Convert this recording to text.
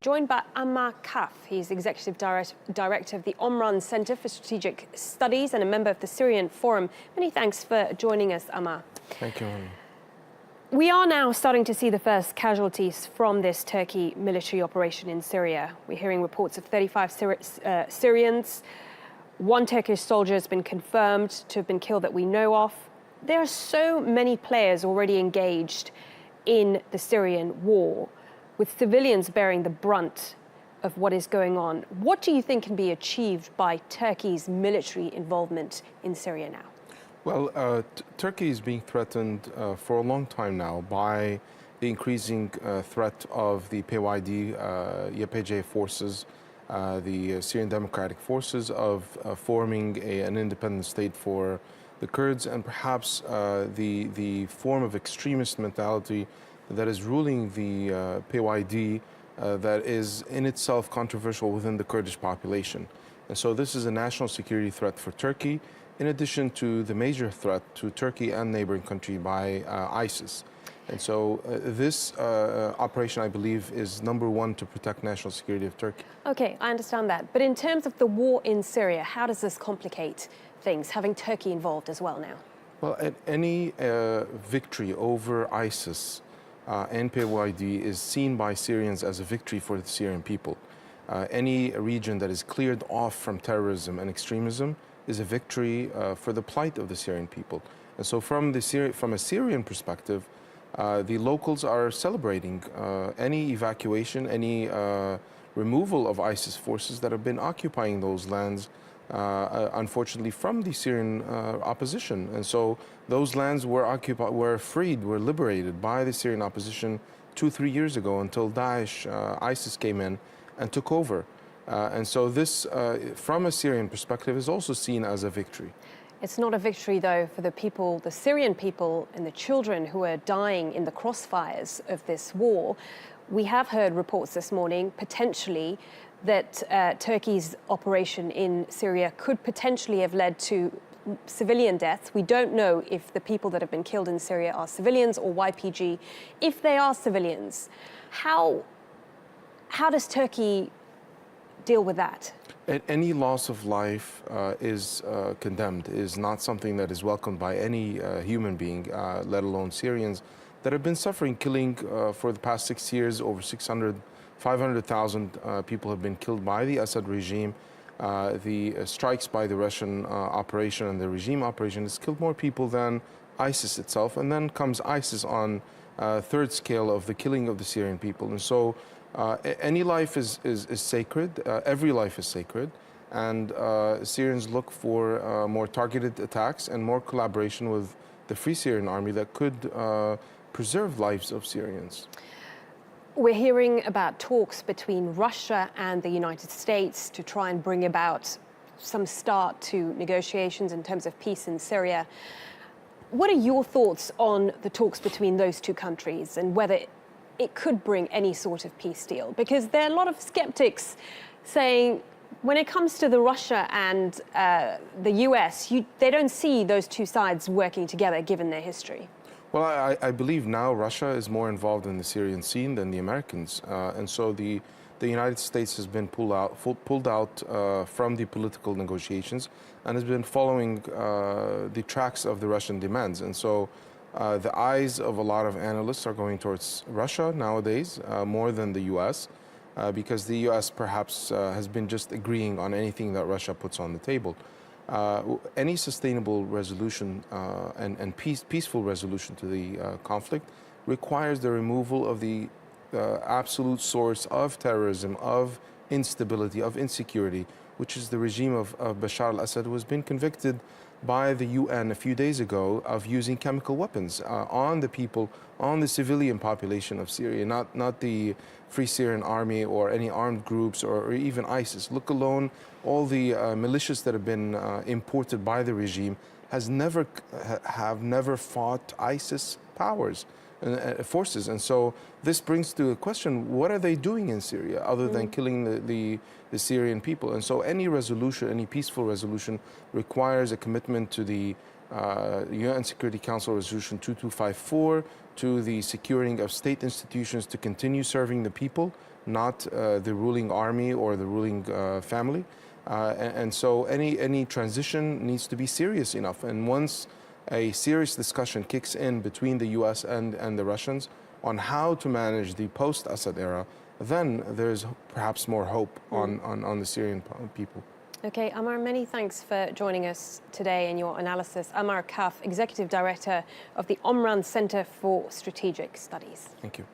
joined by Ammar Kahif. He's Executive Director of the Omran Center for Strategic Studies and a member of the Syrian Forum. Many thanks for joining us, Ammar. Thank you, Annie. We are now starting to see the first casualties from this Turkey military operation in Syria. We're hearing reports of 35 Syrians. One Turkish soldier has been confirmed to have been killed that we know of. There are so many players already engaged in the Syrian war, with civilians bearing the brunt of what is going on. What do you think can be achieved by Turkey's military involvement in Syria now? Well, Turkey is being threatened for a long time now by the increasing threat of the PYD, YPG forces, the Syrian Democratic Forces, of forming an independent state for the Kurds, and perhaps the form of extremist mentality that is ruling the PYD that is in itself controversial within the Kurdish population. And so this is a national security threat for Turkey, in addition to the major threat to Turkey and neighboring country by ISIS. And so this operation, I believe, is number one to protect national security of Turkey. Okay, I understand that. But in terms of the war in Syria, how does this complicate things, having Turkey involved as well now? Well, any victory over ISIS and PYD is seen by Syrians as a victory for the Syrian people. Any region that is cleared off from terrorism and extremism is a victory for the plight of the Syrian people. And so from a Syrian perspective, the locals are celebrating any evacuation, any removal of ISIS forces that have been occupying those lands, unfortunately, from the Syrian opposition. And so those lands were freed, were liberated by the Syrian opposition 2-3 years ago, until Daesh, ISIS came in and took over. And so this, from a Syrian perspective, is also seen as a victory. It's not a victory, though, for the people, the Syrian people and the children who are dying in the crossfires of this war. We have heard reports this morning, potentially, that Turkey's operation in Syria could potentially have led to civilian deaths. We don't know if the people that have been killed in Syria are civilians or YPG. If they are civilians, how does Turkey deal with that? Any loss of life is condemned, is not something that is welcomed by any human being, let alone Syrians that have been suffering killing for the past 6 years. Over 500,000 people have been killed by the Assad regime. The strikes by the Russian operation and the regime operation has killed more people than ISIS itself. And then comes ISIS on third scale of the killing of the Syrian people. And so any life is sacred. Every life is sacred. And Syrians look for more targeted attacks and more collaboration with the Free Syrian Army that could preserve lives of Syrians. We're hearing about talks between Russia and the United States to try and bring about some start to negotiations in terms of peace in Syria. What are your thoughts on the talks between those two countries and whether it could bring any sort of peace deal? Because there are a lot of skeptics saying when it comes to the Russia and the US, they don't see those two sides working together given their history. Well, I believe now Russia is more involved in the Syrian scene than the Americans. And so the United States has been pulled out from the political negotiations and has been following the tracks of the Russian demands. And so the eyes of a lot of analysts are going towards Russia nowadays more than the US, because the US perhaps has been just agreeing on anything that Russia puts on the table. Any sustainable resolution and peaceful resolution to the conflict requires the removal of the absolute source of terrorism, of instability, of insecurity, which is the regime of Bashar al-Assad, who has been convicted by the UN a few days ago of using chemical weapons on the people, on the civilian population of Syria, not the Free Syrian Army or any armed groups or even ISIS. Look alone, all the militias that have been imported by the regime have never fought ISIS forces. And so this brings to a question, what are they doing in Syria other than killing the Syrian people? And so any resolution, any peaceful resolution, requires a commitment to the UN Security Council Resolution 2254, to the securing of state institutions to continue serving the people, not the ruling army or the ruling family. And so any transition needs to be serious enough. And once a serious discussion kicks in between the U.S. and the Russians on how to manage the post-Assad era, then there's perhaps more hope on the Syrian people. Okay, Ammar, many thanks for joining us today and your analysis. Ammar Kahif, Executive Director of the Omran Center for Strategic Studies. Thank you.